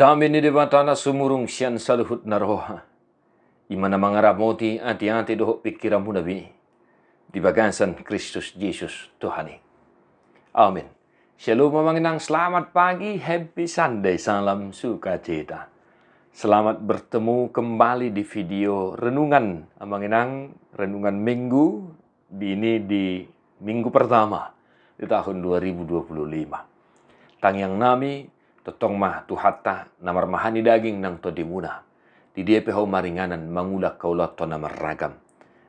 Dami ni debatana sumurung sian saluhut naroha. Imana mangarapoti ati-ati doho pikiranmu nabi. Di bagansan Kristus Yesus Tuhani. Amin. Shalom mamanginang, selamat pagi, happy Sunday, salam sukacita. Selamat bertemu kembali di video renungan mamanginang, renungan minggu ini di minggu pertama di tahun 2025. Tangyang nami totong mah tuhatta namar mahani daging nang to dimuna. Di dia pehau maringanan mangulak kaulat to namar ragam.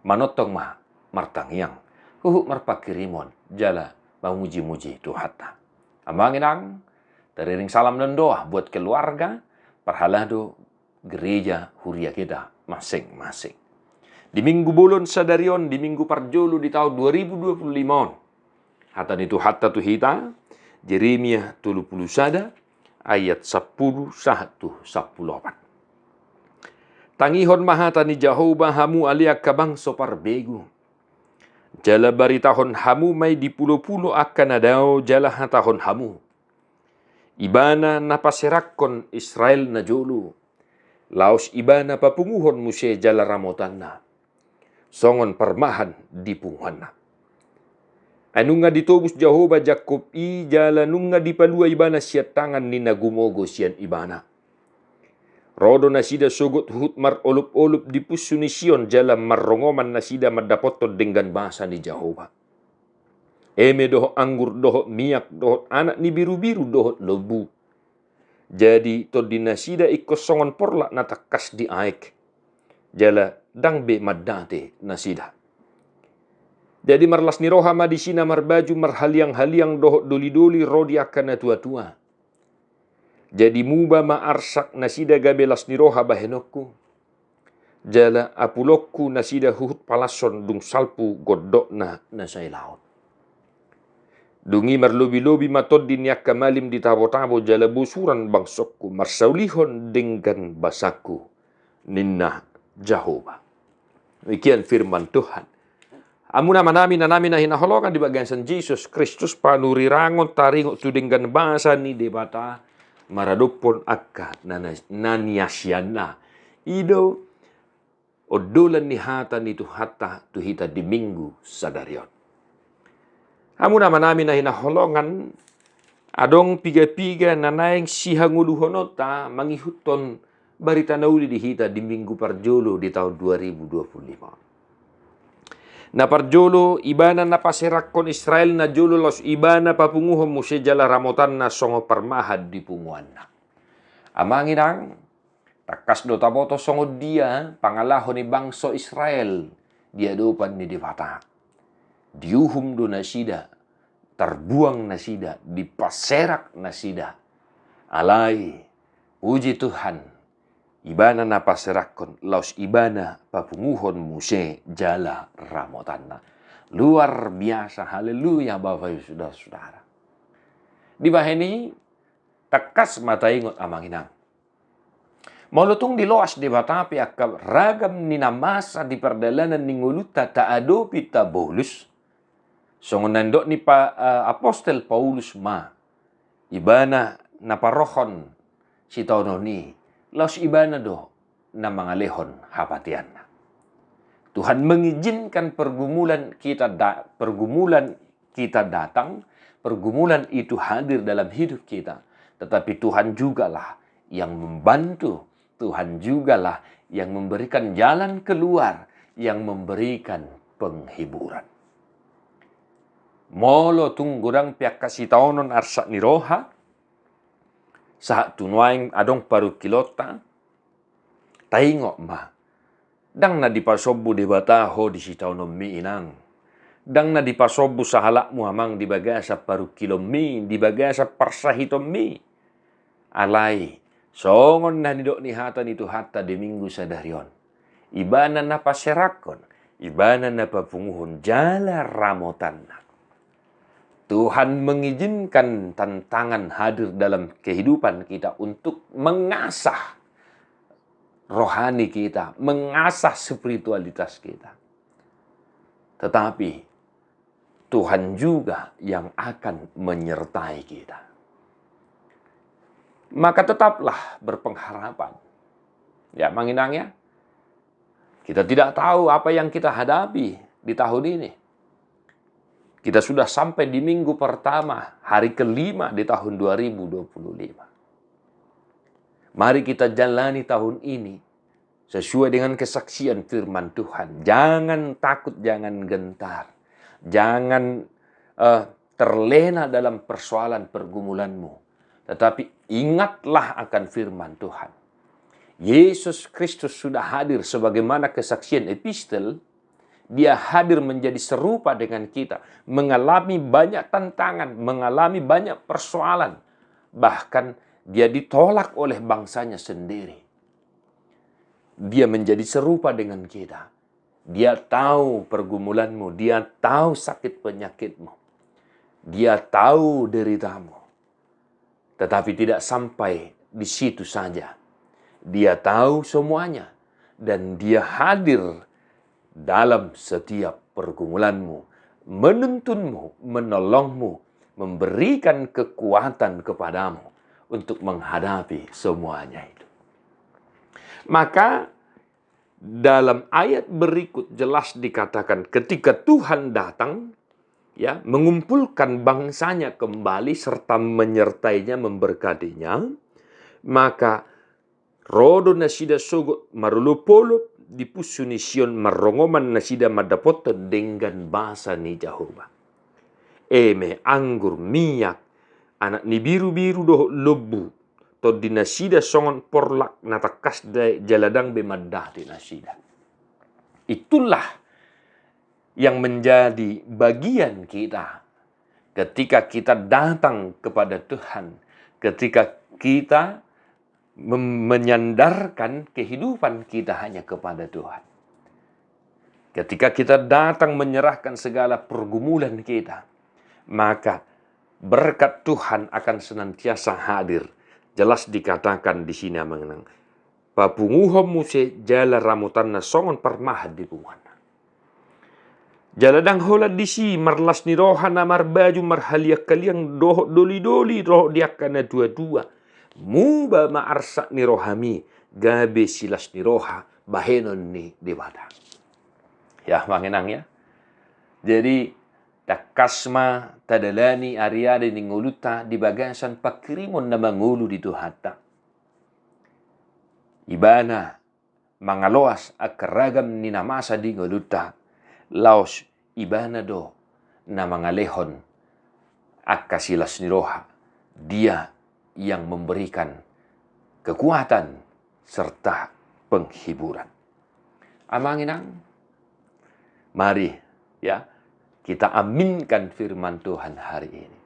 Manotong mah martangyang. Huhu marpakirimon jala mamuji-muji tuhatta. Amanginang, teriring salam dan doa buat keluarga, perhalado gereja huria kita masing-masing. Di minggu bulun sadarion, di minggu parjolo di tahun 2025. Hatan itu hatta tuhita, Jeremia 30 sada, ayat 10, 1, 10. Tangihon mahata ni Jehovah hamu alia kabang sopar begu. Jala bari tahun hamu may di pulo-pulo akan adao jala tahun hamu. Ibana napaserakkon Israel na jolo. Laos ibana papunguhon muse jala ramotan na. Songon permahan di punguhan na. Anunga ditobus Jehovah Jakob i jala nunga dipalua ibana siat tangan ni nagumogo sian ibana. Rodo nasida sogot hut mar olup-olup di pusu ni Sion jala marrongoman nasida madapoto dengan bahasa ni Jehovah. Eme doho anggur doho miak doho anak ni biru-biru doho lebu. Jadi to di nasida ikosongon porla natakas di aik. Jala dang be madate nasida. Jadi marlas ni roha madisina marbaju marhaliang-haliang doho doli-doli rodi akan tua-tua. Jadi muba maarsak nasida gabelas ni roha bahenokku. Jala apulokku nasida huhut palason dung salpu godokna nasai laut. Dungi marlobi-lobi matodin yak kamalim di tabo-tabo jala busuran bangsokku marsaulihon dengan basaku ninna Jehovah. Demikian firman Tuhan. Amuna manami nanami na hinaholokan di bagian San Jesus Kristus panurirangon taringo tu dengan bahasa ni debata maradopon akka naniasyana ido odolan ni hata ni tuhata tuhita di minggu sadarion. Amuna manami na hinaholongan adong piga-piga nanaing sihanguluhonota mangihuton barita nauli di hita di minggu parjolo di tahun 2025. Na parjolo ibana na paserakkon Israel na jolo los ibana papunguhom muse jala ramotan na songo permahad di punguan na. Amanginang takas do taboto songo dia pangalahon ni bangso Israel dia dopan ni dibata. Diuhum do nasida terbuang nasida dipaserak nasida. Alai uji Tuhan. Ibana na paserakkon, laos ibana papunguhon muse jala ramotanna. Luar biasa, haleluya Bapak Ibu Saudara-saudara. Di baheni, takas mataingot amanginang. Maulutung di loas di batapi akab ragam ni namasa di perdalanan ni nguluta taado pita bolus. Songonando ni Apostel Paulus ma. Ibana na parohon si taunoni. Laos ibana do na mga lehon hapatian. Tuhan mengizinkan pergumulan kita datang, pergumulan itu hadir dalam hidup kita. Tetapi Tuhan jugalah yang membantu, Tuhan jugalah yang memberikan jalan keluar, yang memberikan penghiburan. Molo tunggurang pihak kasih taonon arsak ni roha, saat tunuaing adong paru kilota, taingok ma. Dang na dipasobu di bataho di sitaw no mi inang. Dang na dipasobu sa halak mo amang di bagasa paru kilo mi, di bagasa parsahito mi. Alay, songon na nidok ni hata ni tuhata di minggu sadarion. Ibana na paserakon, ibana na papunguhon jala ramotan na. Tuhan mengizinkan tantangan hadir dalam kehidupan kita untuk mengasah rohani kita, mengasah spiritualitas kita. Tetapi Tuhan juga yang akan menyertai kita. maka tetaplah berpengharapan. Ya, manginang ya. Kita tidak tahu apa yang kita hadapi di tahun ini. Kita sudah sampai di minggu pertama, hari kelima di tahun 2025. Mari kita jalani tahun ini sesuai dengan kesaksian firman Tuhan. Jangan takut, jangan gentar. Jangan terlena dalam persoalan pergumulanmu. Tetapi ingatlah akan firman Tuhan. Yesus Kristus sudah hadir sebagaimana kesaksian epistel. Dia hadir menjadi serupa dengan kita. Mengalami banyak tantangan, mengalami banyak persoalan. Bahkan dia ditolak oleh bangsanya sendiri. Dia menjadi serupa dengan kita. Dia tahu pergumulanmu, dia tahu sakit penyakitmu. Dia tahu deritamu. Tetapi tidak sampai di situ saja. Dia tahu semuanya. Dan dia hadir dalam setiap pergumulanmu, menuntunmu, menolongmu, memberikan kekuatan kepadamu untuk menghadapi semuanya itu. Maka dalam ayat berikut jelas dikatakan ketika Tuhan datang, ya, mengumpulkan bangsanya kembali serta menyertainya, memberkatinya, maka rodo nasida sogot marulupolo di pusunision marongoman nasida madapoton dengan bahasa ni Jehovah. Eme anggur minyak anak ni biru-biru doh lebu to di nasida songon porlak natakas da jaladang bemadah di nasida. Itulah yang menjadi bagian kita ketika kita datang kepada Tuhan, ketika kita menyandarkan kehidupan kita hanya kepada Tuhan. Ketika kita datang menyerahkan segala pergumulan kita, maka berkat Tuhan akan senantiasa hadir. Jelas dikatakan di sini mengenang papunguhom muse jala ramutan na songon parmahad di bungan. Jaladang hola disi marlas ni roha na marbaju marhaliak kaliang doh doli-doli roh diakana dua-dua. Muba maarsak ni rohami gabe silas ni roha bahenon ni dewata. Ya, mangenang ya. Jadi takasma tadalani ariade ni nguluta di bagasan pakirimon na mangulu di tuhata. Ibana mangaloas akaragam ni namasa di nguluta. Laos ibana do na mangalehon akasilas ni roha. Dia yang memberikan kekuatan serta penghiburan. Amanginang, mari ya kita aminkan firman Tuhan hari ini.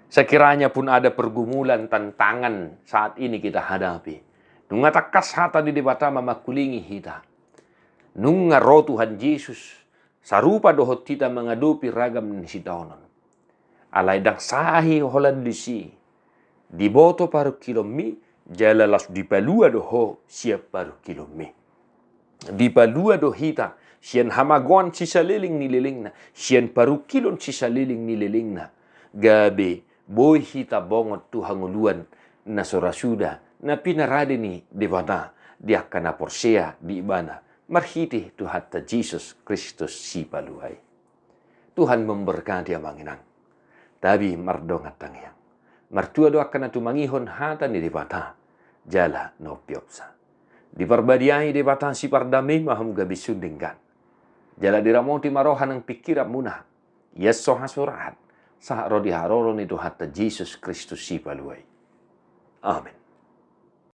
Sekiranya pun ada pergumulan, tantangan saat ini kita hadapi. Nunga takas hata di debata mamakulingi hita. Nunga roh Tuhan Yesus sarupa dohot kita mengadupi ragam nisitaonon. Alay dak sahi holan disi. Di boto paru kilomi, jala las di palua doho siap paru kilomi. Di palua do hita, sian hamagon sisa liling ni lilingna, sian paru kilon sisa liling ni lilingna. Gabe, boy hita bongot tu hanguluan na sorasuda, na pinarade ni devana, dia kana porsea di ibana. Marhiti tu hatta Jesus Kristus si paluai. Tuhan memberkati amanginang. Tapi mardongat tangyang. Martua doa kana tumangihon hata ni debata jala no piopsa. Diperbadiai debata si pardami maham gabi sundingkan. Jala diramoti marohan ng pikiran muna. Yeso hasurahat. Sa rodi haroron itu hatta Jesus Kristus si paluay. Amen.